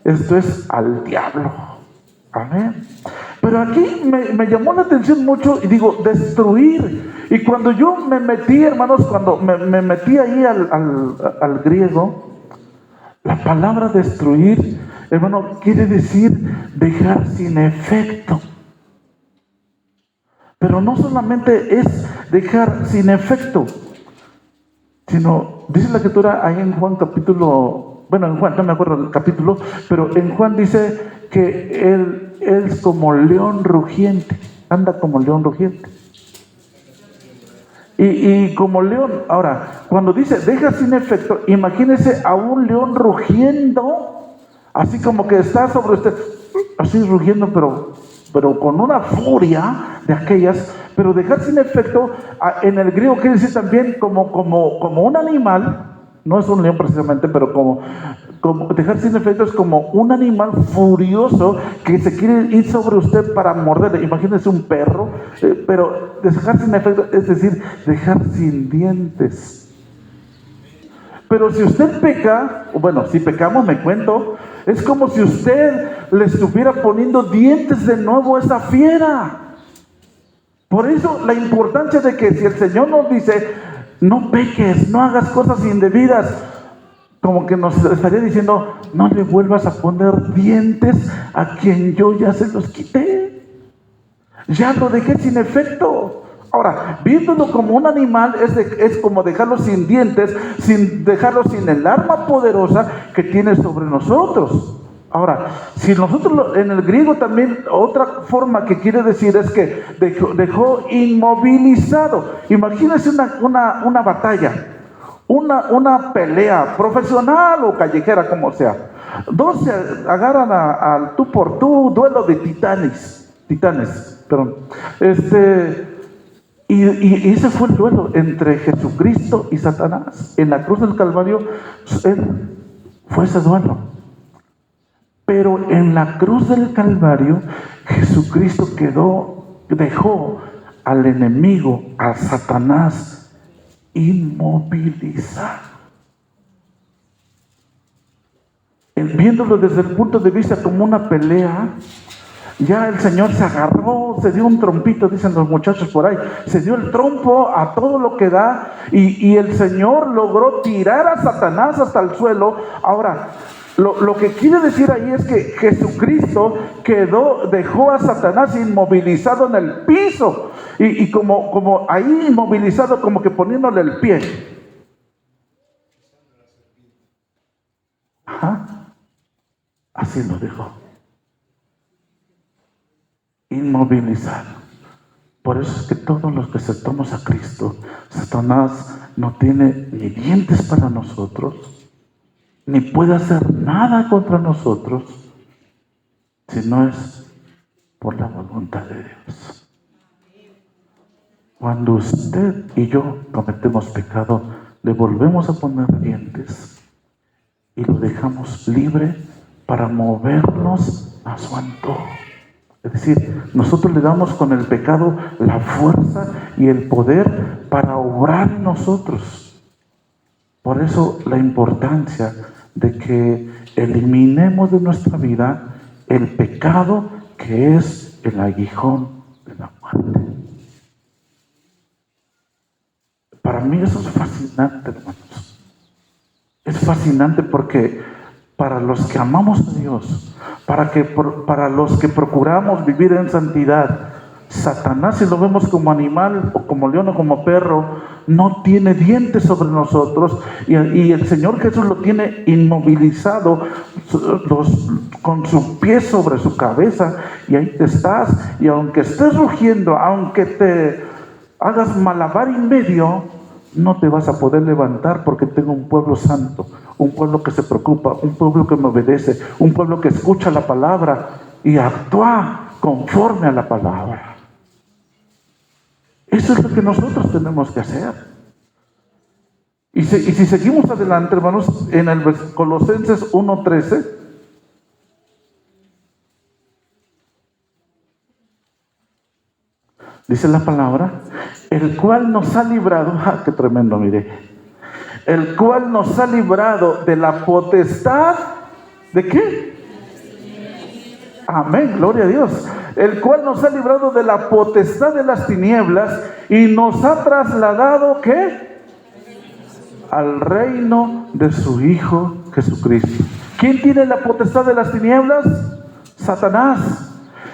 Esto es al diablo. Amén. Pero aquí me llamó la atención mucho y digo, destruir. Y cuando yo me metí, hermanos, cuando me metí ahí al griego, la palabra destruir, hermano, quiere decir dejar sin efecto. Pero no solamente es dejar sin efecto, sino, dice la escritura ahí en Juan capítulo, bueno, en Juan, no me acuerdo del capítulo, pero en Juan dice que él es como león rugiente, anda como león rugiente. Y como león, ahora, cuando dice deja sin efecto, imagínese a un león rugiendo, así como que está sobre usted, así rugiendo, pero con una furia de aquellas. Pero dejar sin efecto, en el griego quiere decir también como un animal, no es un león precisamente, pero como dejar sin efecto es como un animal furioso que se quiere ir sobre usted para morderle. Imagínese un perro, pero dejar sin efecto es decir, dejar sin dientes. Pero si usted peca, bueno, si pecamos, me cuento, es como si usted le estuviera poniendo dientes de nuevo a esa fiera. Por eso la importancia de que si el Señor nos dice, no peques, no hagas cosas indebidas, como que nos estaría diciendo, no le vuelvas a poner dientes a quien yo ya se los quité. Ya lo dejé sin efecto. Ahora, viéndolo como un animal, es como dejarlo sin dientes, sin dejarlo sin el arma poderosa que tiene sobre nosotros. Ahora, si nosotros en el griego también, otra forma que quiere decir es que dejó inmovilizado. Imagínense una batalla, una pelea profesional o callejera, como sea. Dos se agarran al tú por tú, duelo de titanes, perdón. Y ese fue el duelo entre Jesucristo y Satanás. En la cruz del Calvario fue ese duelo. Pero en la cruz del Calvario, Jesucristo dejó al enemigo, a Satanás, inmovilizado. Viéndolo desde el punto de vista como una pelea, ya el Señor se agarró, se dio un trompito, dicen los muchachos por ahí, se dio el trompo a todo lo que da, y el Señor logró tirar a Satanás hasta el suelo. Ahora, lo que quiere decir ahí es que Jesucristo dejó a Satanás inmovilizado en el piso, y como ahí inmovilizado, como que poniéndole el pie. Ajá. Así lo dejó. Inmovilizado. Por eso es que todos los que aceptamos a Cristo, Satanás no tiene ni dientes para nosotros, ni puede hacer nada contra nosotros, si no es por la voluntad de Dios. Cuando usted y yo cometemos pecado, le volvemos a poner dientes y lo dejamos libre para movernos a su antojo. Es decir, nosotros le damos con el pecado la fuerza y el poder para obrar en nosotros. Por eso la importancia de que eliminemos de nuestra vida el pecado, que es el aguijón de la muerte. Para mí eso es fascinante, hermanos. Es fascinante porque para los que amamos a Dios, para los que procuramos vivir en santidad, Satanás, si lo vemos como animal o como león o como perro, no tiene dientes sobre nosotros, y el Señor Jesús lo tiene inmovilizado con su pie sobre su cabeza, y ahí te estás, y aunque estés rugiendo, aunque te hagas malabar y medio, no te vas a poder levantar, porque tengo un pueblo santo, un pueblo que se preocupa, un pueblo que me obedece, un pueblo que escucha la palabra y actúa conforme a la palabra. Eso es lo que nosotros tenemos que hacer. Y si seguimos adelante, hermanos, en el Colosenses 1:13, dice la palabra, el cual nos ha librado, qué tremendo, mire, el cual nos ha librado de la potestad, ¿de qué? Amén, gloria a Dios. El cual nos ha librado de la potestad de las tinieblas y nos ha trasladado, ¿qué? Al reino de su Hijo Jesucristo. ¿Quién tiene la potestad de las tinieblas? Satanás.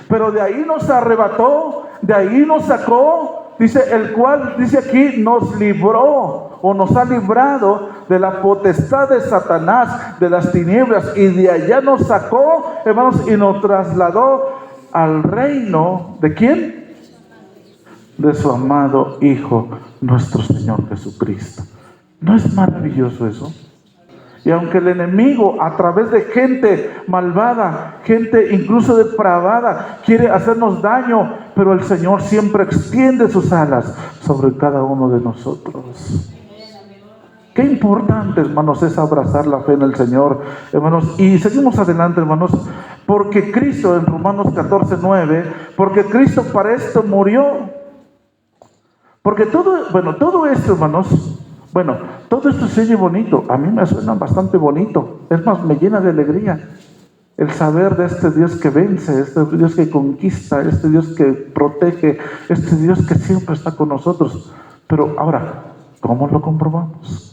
Pero de ahí nos arrebató de ahí nos sacó, dice, el cual, dice aquí, nos libró o nos ha librado de la potestad de Satanás, de las tinieblas, y de allá nos sacó, hermanos, y nos trasladó al reino, ¿de quién? De su amado Hijo, nuestro Señor Jesucristo. ¿No es maravilloso eso? Y aunque el enemigo, a través de gente malvada, gente incluso depravada, quiere hacernos daño, pero el Señor siempre extiende sus alas sobre cada uno de nosotros. Qué importante, hermanos, es abrazar la fe en el Señor, hermanos. Y seguimos adelante, hermanos, porque Cristo, en Romanos 14:9, porque Cristo para esto murió. Porque todo esto, hermanos, todo esto se oye bonito. A mí me suena bastante bonito. Es más, me llena de alegría el saber de este Dios que vence, este Dios que conquista, este Dios que protege, este Dios que siempre está con nosotros. Pero ahora, ¿cómo lo comprobamos?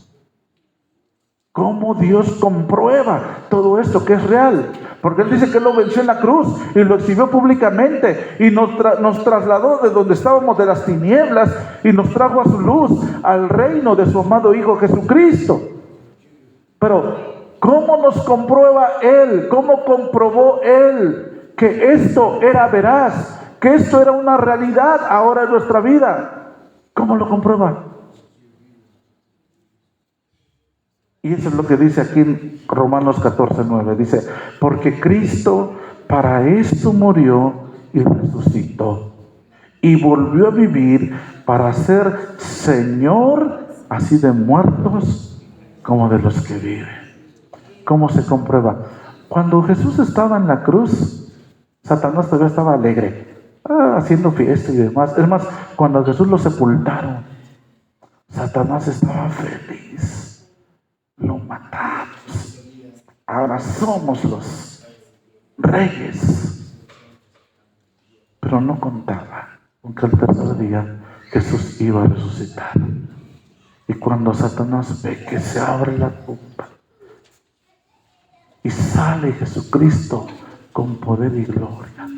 ¿Cómo Dios comprueba todo esto que es real? Porque Él dice que Él lo venció en la cruz y lo exhibió públicamente y nos trasladó de donde estábamos, de las tinieblas, y nos trajo a su luz, al reino de su amado Hijo Jesucristo. Pero ¿cómo nos comprueba Él? ¿Cómo comprobó Él que esto era veraz? Que esto era una realidad ahora en nuestra vida. ¿Cómo lo comprueba? Y eso es lo que dice aquí en Romanos 14:9. Dice, porque Cristo para esto murió y resucitó. Y volvió a vivir para ser Señor así de muertos como de los que viven. ¿Cómo se comprueba? Cuando Jesús estaba en la cruz, Satanás todavía estaba alegre, haciendo fiesta y demás. Es más, cuando a Jesús lo sepultaron, Satanás estaba feliz. Lo matamos. Ahora somos los reyes. Pero no contaba con que el tercer día Jesús iba a resucitar. Y cuando Satanás ve que se abre la tumba y sale Jesucristo con poder y gloria,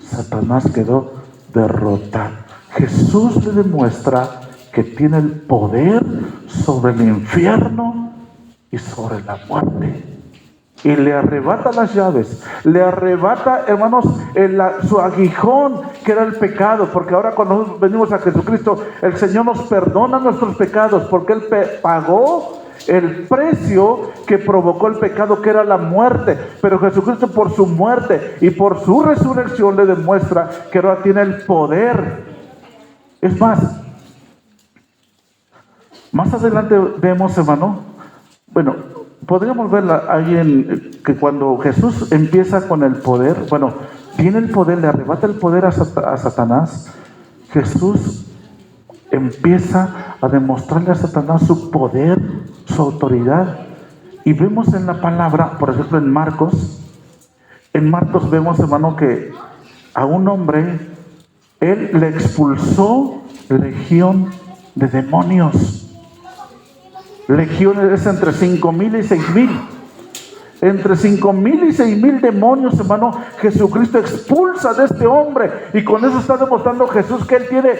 Satanás quedó derrotado. Jesús le demuestra que tiene el poder sobre el infierno y sobre la muerte. Y le arrebata las llaves, le arrebata, hermanos, su aguijón, que era el pecado. Porque ahora cuando venimos a Jesucristo, el Señor nos perdona nuestros pecados, porque Él pagó el precio que provocó el pecado, que era la muerte. Pero Jesucristo, por su muerte y por su resurrección, le demuestra que ahora tiene el poder. Es más adelante vemos, hermano, podríamos verla ahí que cuando Jesús empieza con el poder, tiene el poder, le arrebata el poder a Satanás. Jesús empieza a demostrarle a Satanás su poder, su autoridad. Y vemos en la palabra, por ejemplo en Marcos vemos, hermano, que a un hombre, él le expulsó legión de demonios. Legiones es entre 5,000 y 6,000. Entre 5,000 y 6,000 demonios, hermano, Jesucristo expulsa de este hombre. Y con eso está demostrando Jesús que Él tiene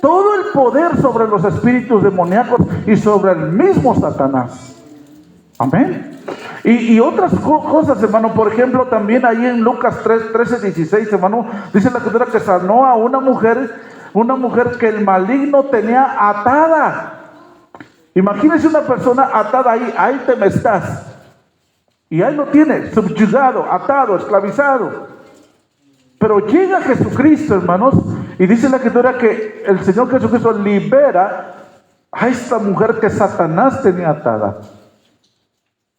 todo el poder sobre los espíritus demoníacos y sobre el mismo Satanás. Amén. Y otras cosas, hermano. Por ejemplo, también ahí en Lucas 13:16, hermano, dice la escritura que sanó a una mujer que el maligno tenía atada. Imagínese una persona atada ahí te me estás. Y ahí lo tiene, subyugado, atado, esclavizado. Pero llega Jesucristo, hermanos, y dice la escritura que el Señor Jesucristo libera a esta mujer que Satanás tenía atada.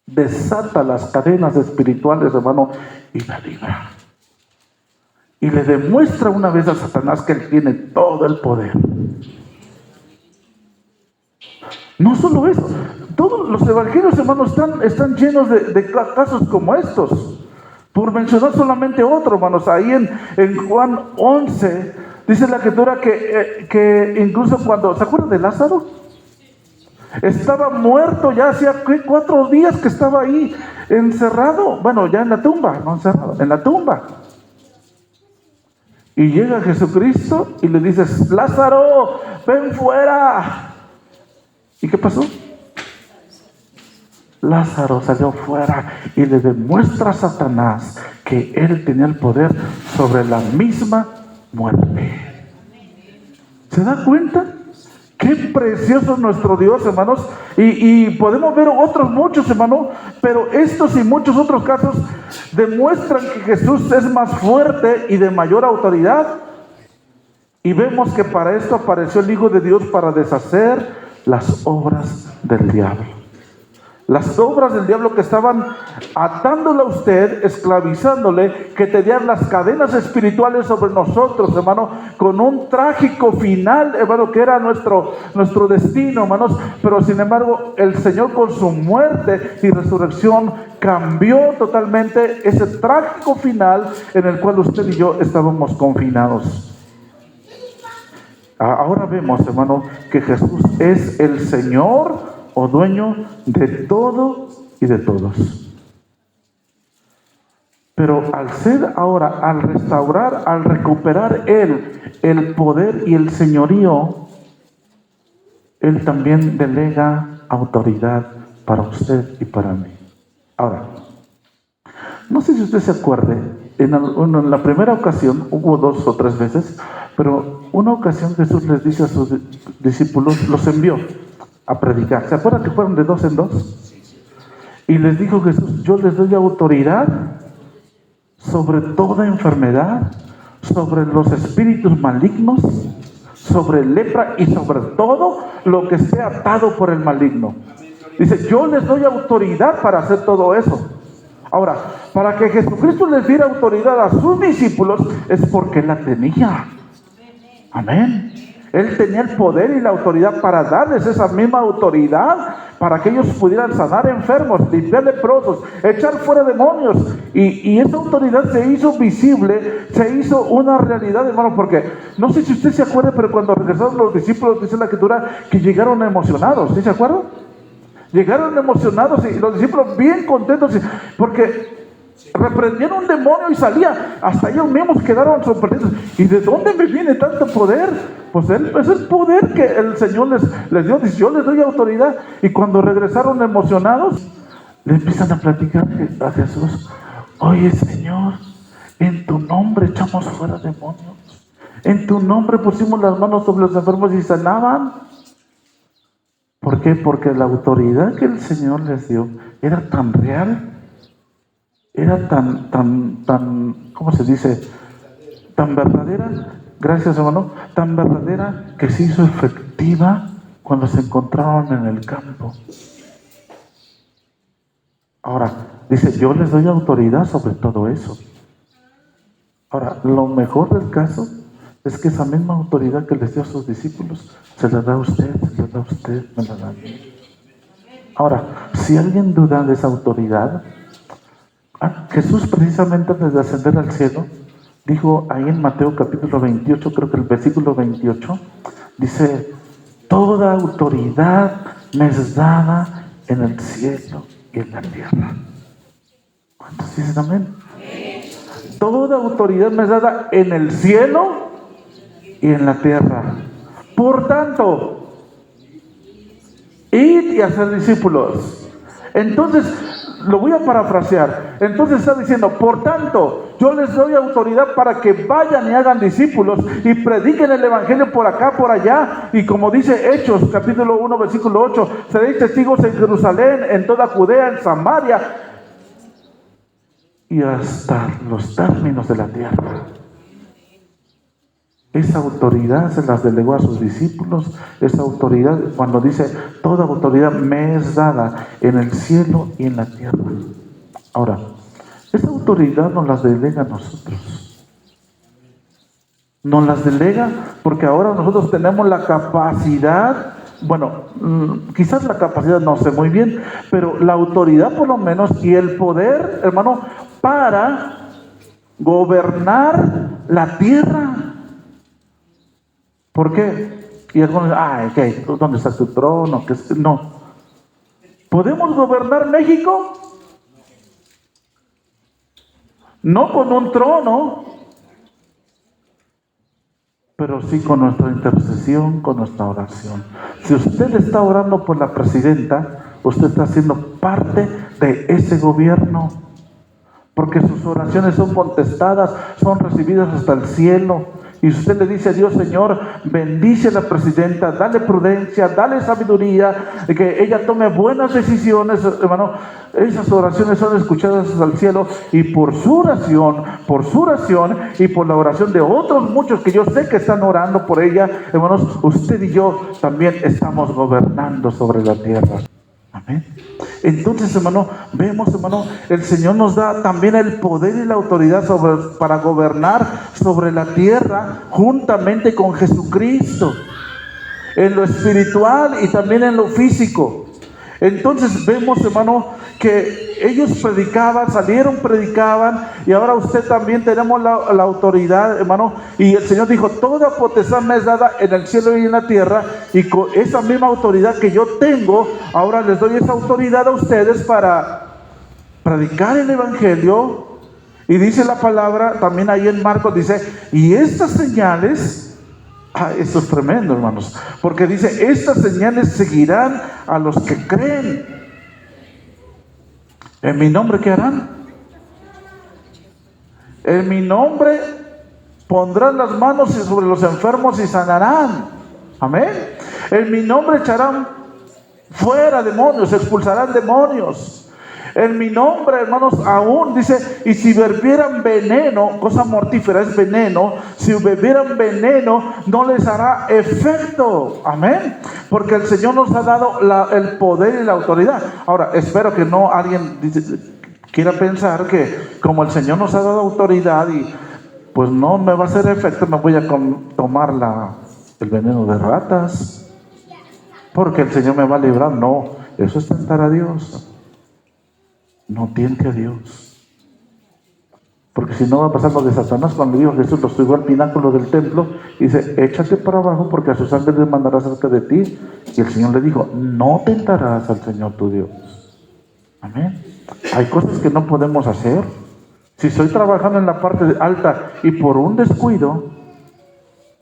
Desata las cadenas espirituales, hermano, y la libra. Y le demuestra una vez a Satanás que Él tiene todo el poder. No solo eso, todos los evangelios, hermanos, están llenos de casos como estos. Por mencionar solamente otro, hermanos, ahí en Juan 11, dice la escritura que incluso cuando, ¿se acuerdan de Lázaro? Estaba muerto, ya hacía 4 días que estaba ahí encerrado. Ya en la tumba, no encerrado, en la tumba. Y llega Jesucristo y le dices: Lázaro, ven fuera. ¿Y qué pasó? Lázaro salió fuera y le demuestra a Satanás que él tenía el poder sobre la misma muerte. ¿Se da cuenta? Qué precioso es nuestro Dios, hermanos. Y podemos ver otros muchos, hermanos, pero estos y muchos otros casos demuestran que Jesús es más fuerte y de mayor autoridad. Y vemos que para esto apareció el Hijo de Dios, para deshacer las obras del diablo. Las obras del diablo que estaban atándole a usted, esclavizándole, que tenían las cadenas espirituales sobre nosotros, hermano, con un trágico final, hermano, que era nuestro destino, hermanos. Pero sin embargo, el Señor, con su muerte y resurrección, cambió totalmente ese trágico final en el cual usted y yo estábamos confinados. Ahora vemos, hermano, que Jesús es el Señor o dueño de todo y de todos. Pero al ser ahora, al restaurar, al recuperar Él el poder y el señorío, Él también delega autoridad para usted y para mí. Ahora, no sé si usted se acuerde, en la primera ocasión, hubo 2 o 3 veces, pero una ocasión Jesús les dice a sus discípulos, los envió a predicar. ¿Se acuerdan que fueron de 2 en 2? Y les dijo Jesús: yo les doy autoridad sobre toda enfermedad, sobre los espíritus malignos, sobre lepra y sobre todo lo que esté atado por el maligno. Dice: yo les doy autoridad para hacer todo eso. Ahora, para que Jesucristo les diera autoridad a sus discípulos, es porque Él la tenía. Amén. Él tenía el poder y la autoridad para darles esa misma autoridad, para que ellos pudieran sanar enfermos, limpiar leprosos, echar fuera demonios. Y esa autoridad se hizo visible, se hizo una realidad, hermano, porque no sé si usted se acuerda, pero cuando regresaron los discípulos, dice la Escritura, que llegaron emocionados. ¿Sí se acuerdan? Llegaron emocionados y los discípulos bien contentos, porque reprendieron un demonio y salía. Hasta ellos mismos quedaron sorprendidos. ¿Y de dónde me viene tanto poder? Pues es el poder que el Señor les dio. Dice: yo les doy autoridad. Y cuando regresaron emocionados, le empiezan a platicar a Jesús: oye, Señor, en tu nombre echamos fuera demonios, en tu nombre pusimos las manos sobre los enfermos y sanaban. ¿Por qué? Porque la autoridad que el Señor les dio era tan real, era tan, ¿cómo se dice? Tan verdadera. Gracias, hermano. Tan verdadera que se hizo efectiva cuando se encontraron en el campo. Ahora, dice: yo les doy autoridad sobre todo eso. Ahora, lo mejor del caso es que esa misma autoridad que les dio a sus discípulos, se la da a usted, se la da a usted, me la da a mí. Ahora, si alguien duda de esa autoridad, Jesús, precisamente antes de ascender al cielo, dijo ahí en Mateo capítulo 28, creo que el versículo 28, dice: toda autoridad me es dada en el cielo y en la tierra. ¿Cuántos dicen amén? Toda autoridad me es dada en el cielo y en la tierra. Por tanto, id y hacer discípulos. Entonces, lo voy a parafrasear. Entonces está diciendo: por tanto, yo les doy autoridad para que vayan y hagan discípulos y prediquen el evangelio por acá, por allá. Y como dice Hechos, capítulo 1, versículo 8, seréis testigos en Jerusalén, en toda Judea, en Samaria y hasta los términos de la tierra. Esa autoridad se las delegó a sus discípulos. Esa autoridad, cuando dice: toda autoridad me es dada en el cielo y en la tierra. Ahora, esa autoridad nos las delega a nosotros. Nos las delega porque ahora nosotros tenemos la capacidad, bueno, quizás la capacidad no sé muy bien, pero la autoridad por lo menos y el poder, hermano, para gobernar la tierra. ¿Por qué? Y algunos dicen: ¿dónde está tu trono? No. ¿Podemos gobernar México? No con un trono, pero sí con nuestra intercesión, con nuestra oración. Si usted está orando por la presidenta, usted está siendo parte de ese gobierno, porque sus oraciones son contestadas, son recibidas hasta el cielo. Y usted le dice a Dios: Señor, bendice a la presidenta, dale prudencia, dale sabiduría, que ella tome buenas decisiones, hermano. Esas oraciones son escuchadas hasta el cielo, y por su oración y por la oración de otros muchos que yo sé que están orando por ella, hermanos, usted y yo también estamos gobernando sobre la tierra. Amén. Entonces, hermano, vemos, hermano, el Señor nos da también el poder y la autoridad para gobernar sobre la tierra juntamente con Jesucristo, en lo espiritual y también en lo físico. Entonces vemos, hermano, que ellos predicaban, y ahora usted también tenemos la autoridad, hermano. Y el Señor dijo: toda potestad me es dada en el cielo y en la tierra, y con esa misma autoridad que yo tengo, ahora les doy esa autoridad a ustedes para predicar el evangelio. Y dice la palabra también ahí en Marcos, dice: y estas señales... esto es tremendo, hermanos, porque dice: estas señales seguirán a los que creen. ¿En mi nombre qué harán? En mi nombre pondrán las manos sobre los enfermos y sanarán. Amén. En mi nombre echarán fuera demonios, expulsarán demonios. En mi nombre, hermanos, aún dice: y si bebieran veneno, cosa mortífera es veneno, si bebieran veneno no les hará efecto. Amén. Porque el Señor nos ha dado el poder y la autoridad. Ahora, espero que no alguien quiera pensar que como el Señor nos ha dado autoridad y pues no me va a hacer efecto, me voy a tomar el veneno de ratas, porque el Señor me va a librar. No, eso es tentar a Dios. No tiente a Dios, porque si no va a pasar lo de Satanás cuando dijo Jesús: lo subió al pináculo del templo y dice: échate para abajo, porque a sus ángeles mandará cerca de ti. Y el Señor le dijo: no tentarás al Señor tu Dios. Amén. Hay cosas que no podemos hacer. Si estoy trabajando en la parte alta y por un descuido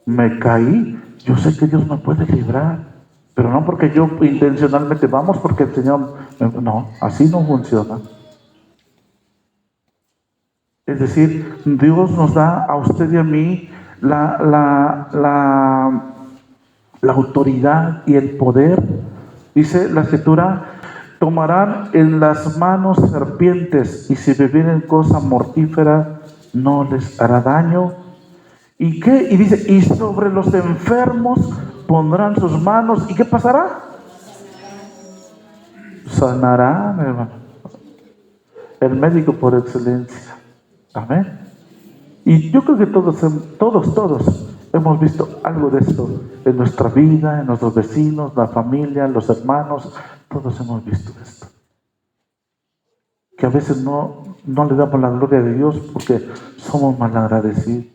me caí, yo sé que Dios me puede librar, pero no porque yo intencionalmente vamos, porque el Señor... No, así no funciona. Es decir, Dios nos da a usted y a mí la autoridad y el poder. Dice la Escritura: tomarán en las manos serpientes, y si bebieren cosa mortífera no les hará daño. ¿Y qué? Y dice: y sobre los enfermos pondrán sus manos, ¿y qué pasará? Sanarán, hermano. El médico por excelencia. Amén. Y yo creo que todos hemos visto algo de esto en nuestra vida, en nuestros vecinos, la familia, los hermanos. Todos hemos visto esto. Que a veces no le damos la gloria de Dios porque somos malagradecidos.